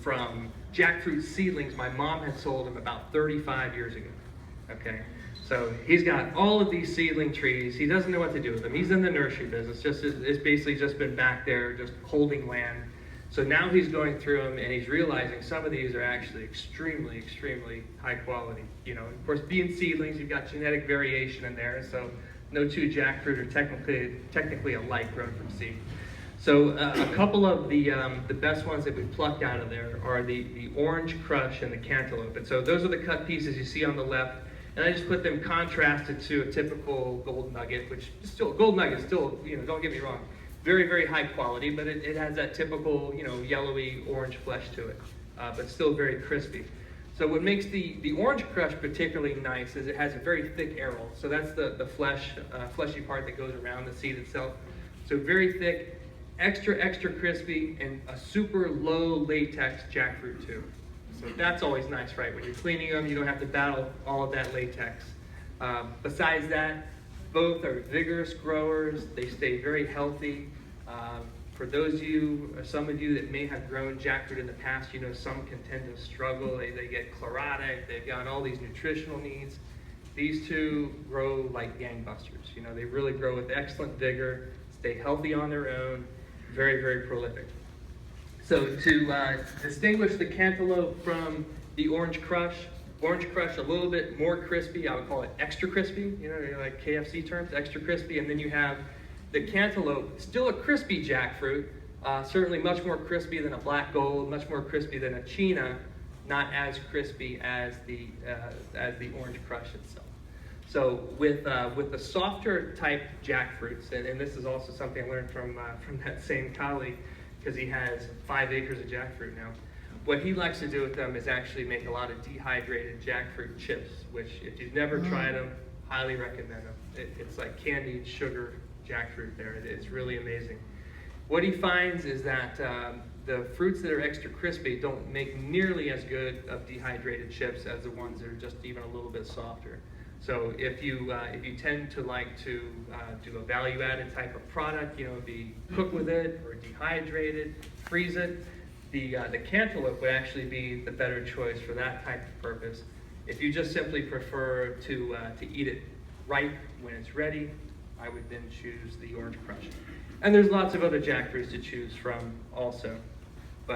from jackfruit seedlings my mom had sold him about 35 years ago. Okay, so he's got all of these seedling trees. He doesn't know what to do with them. He's in the nursery business. It's basically just been back there, just holding land. So now he's going through them and he's realizing some of these are actually extremely, extremely high quality. You know, of course, being seedlings, you've got genetic variation in there, so no two jackfruit are technically alike grown from seed. So a couple of the best ones that we plucked out of there are the orange crush and the cantaloupe. And so those are the cut pieces you see on the left. And I just put them contrasted to a typical gold nugget, which is still, gold nugget is still, you know, don't get me wrong, very, very high quality, but it has that typical, you know, yellowy orange flesh to it, but still very crispy. So what makes the orange crush particularly nice is it has a very thick aril. So that's the fleshy part that goes around the seed itself. So very thick, extra crispy, and a super low latex jackfruit too. So that's always nice, right? When you're cleaning them, you don't have to battle all of that latex. Besides that, both are vigorous growers. They stay very healthy. For those of you, or some of you that may have grown jackfruit in the past, you know some can tend to struggle. They get chlorotic. They've got all these nutritional needs. These two grow like gangbusters. You know, they really grow with excellent vigor, stay healthy on their own, very, very prolific. So to distinguish the cantaloupe from the orange crush a little bit more crispy. I would call it extra crispy, you know, like KFC terms, extra crispy. And then you have the cantaloupe, still a crispy jackfruit, certainly much more crispy than a black gold, much more crispy than a china, not as crispy as the orange crush itself. So with the softer type jackfruits, and this is also something I learned from that same colleague, because he has 5 acres of jackfruit now. What he likes to do with them is actually make a lot of dehydrated jackfruit chips, which if you've never tried them, highly recommend them. It's like candied sugar jackfruit there. It's really amazing. What he finds is that the fruits that are extra crispy don't make nearly as good of dehydrated chips as the ones that are just even a little bit softer. So if you tend to like to do a value-added type of product, you know, be cook with it or dehydrate it, freeze it, the cantaloupe would actually be the better choice for that type of purpose. If you just simply prefer to eat it right when it's ready, I would then choose the orange crush. And there's lots of other jackfruits to choose from also.